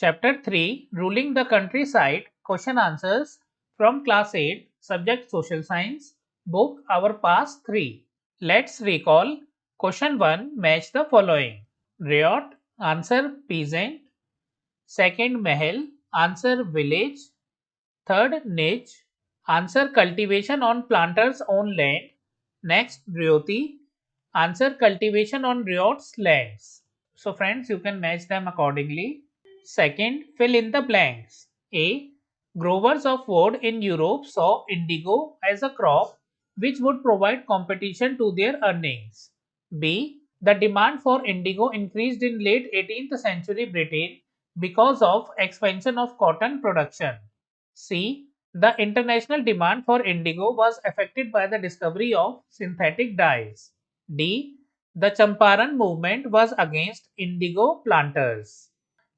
Chapter 3 Ruling the Countryside Question Answers from Class 8 Subject Social Science Book Our Past 3. Let's recall. Question 1 Match the following. Ryot Answer Peasant. Second Mahal Answer Village. Third Niche Answer Cultivation on planter's own land. Next Ryoti Answer Cultivation on ryots lands. So friends, you can match them accordingly. Second, fill in the blanks. A. Growers of wood in Europe saw indigo as a crop which would provide competition to their earnings. B. The demand for indigo increased in late 18th century Britain because of expansion of cotton production. C. The international demand for indigo was affected by the discovery of synthetic dyes. D. The Champaran movement was against indigo planters.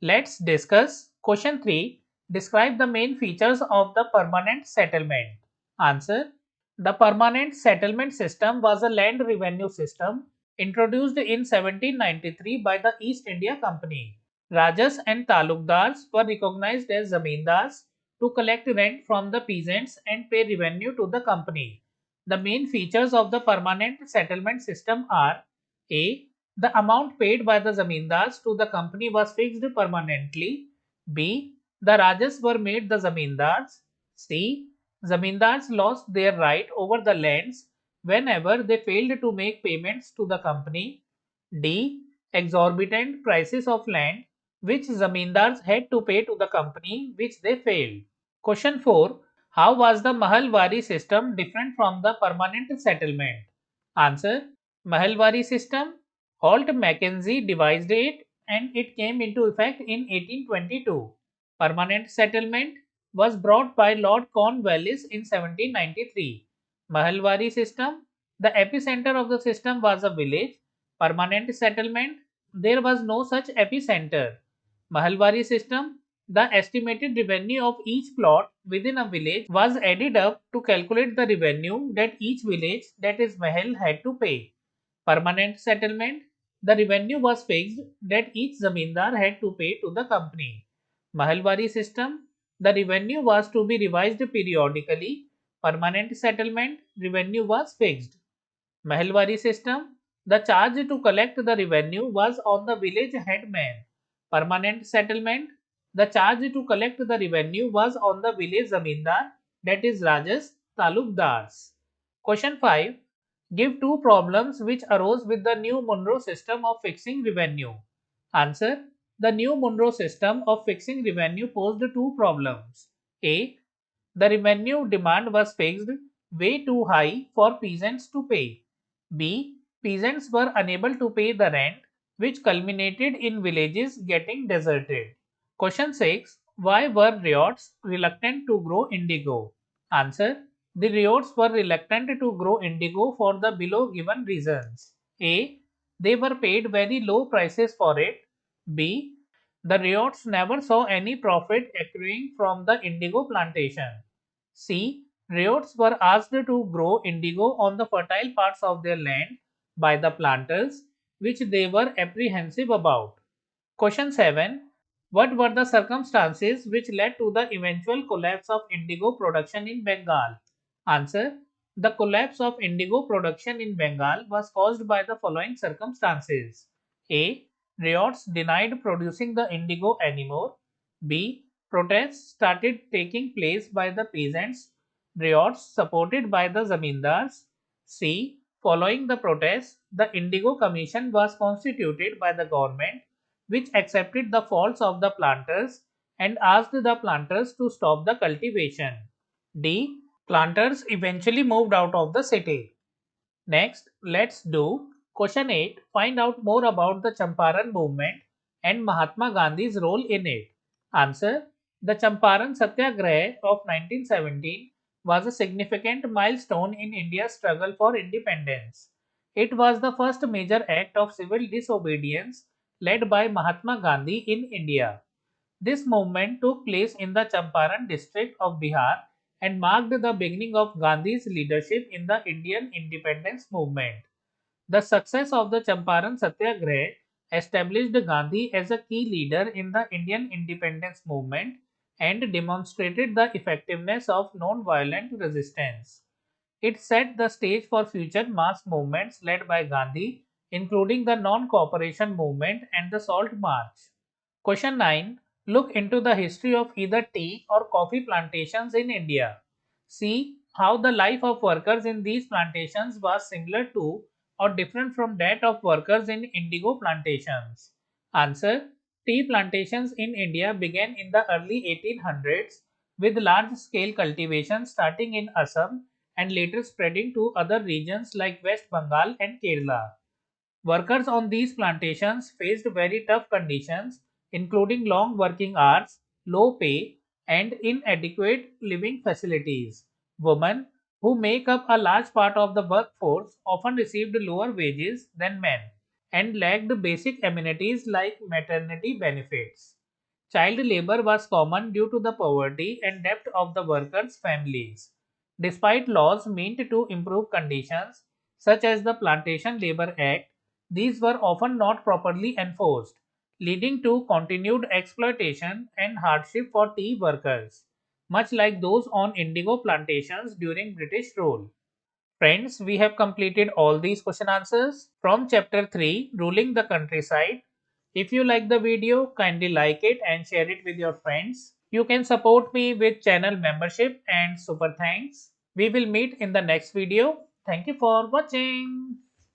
Let's discuss question 3. Describe the main features of the permanent settlement. Answer. The permanent settlement system was a land revenue system introduced in 1793 by the East India Company. Rajas and talukdars were recognized as zamindars to collect rent from the peasants and pay revenue to the company. The main features of the permanent settlement system are A. The amount paid by the zamindars to the company was fixed permanently. B. The Rajas were made the zamindars. C. Zamindars lost their right over the lands whenever they failed to make payments to the company. D. Exorbitant prices of land which zamindars had to pay to the company which they failed. Question 4. How was the mahalwari system different from the permanent settlement? Answer. Mahalwari system. Holt Mackenzie devised it and it came into effect in 1822. Permanent settlement was brought by Lord Cornwallis in 1793. Mahalwari system. The epicenter of the system was a village. Permanent settlement. There was no such epicenter. Mahalwari system. The estimated revenue of each plot within a village was added up to calculate the revenue that each village, that is Mahal, had to pay. Permanent settlement. The revenue was fixed that each zamindar had to pay to the company. Mahalwari system. The revenue was to be revised periodically. Permanent settlement. Revenue was fixed. Mahalwari system. The charge to collect the revenue was on the village headman. Permanent settlement. The charge to collect the revenue was on the village zamindar, that is Rajas, talukdars. Question 5. Give two problems which arose with the new Munro system of fixing revenue. Answer. The new Munro system of fixing revenue posed two problems. A. The revenue demand was fixed way too high for peasants to pay. B. Peasants were unable to pay the rent, which culminated in villages getting deserted. Question 6. Why were ryots reluctant to grow indigo? Answer. The ryots were reluctant to grow indigo for the below given reasons. A. They were paid very low prices for it. B. The ryots never saw any profit accruing from the indigo plantation. C. Ryots were asked to grow indigo on the fertile parts of their land by the planters, which they were apprehensive about. Question 7. What were the circumstances which led to the eventual collapse of indigo production in Bengal? Answer. The collapse of indigo production in Bengal was caused by the following circumstances. A. Ryots denied producing the indigo anymore. B. Protests started taking place by the peasants. Ryots supported by the zamindars. C. Following the protests, the Indigo Commission was constituted by the government, which accepted the faults of the planters and asked the planters to stop the cultivation. D. Planters eventually moved out of the city. Next, let's do question 8. Find out more about the Champaran movement and Mahatma Gandhi's role in it. Answer. The Champaran Satyagraha of 1917 was a significant milestone in India's struggle for independence. It was the first major act of civil disobedience led by Mahatma Gandhi in India. This movement took place in the Champaran district of Bihar and marked the beginning of Gandhi's leadership in the Indian independence movement. The success of the Champaran Satyagraha established Gandhi as a key leader in the Indian independence movement and demonstrated the effectiveness of non-violent resistance. It set the stage for future mass movements led by Gandhi, including the non-cooperation movement and the Salt March. Question 9. Look into the history of either tea or coffee plantations in India. See how the life of workers in these plantations was similar to or different from that of workers in indigo plantations. Answer. Tea plantations in India began in the early 1800s with large scale cultivation starting in Assam and later spreading to other regions like West Bengal and Kerala. Workers on these plantations faced very tough conditions, including long working hours, low pay, and inadequate living facilities. Women, who make up a large part of the workforce, often received lower wages than men and lacked basic amenities like maternity benefits. Child labor was common due to the poverty and debt of the workers' families. Despite laws meant to improve conditions, such as the Plantation Labor Act, these were often not properly enforced, leading to continued exploitation and hardship for tea workers, much like those on indigo plantations during British rule. Friends, we have completed all these question answers from chapter 3, Ruling the Countryside. If you like the video, kindly like it and share it with your friends. You can support me with channel membership and super thanks. We will meet in the next video. Thank you for watching.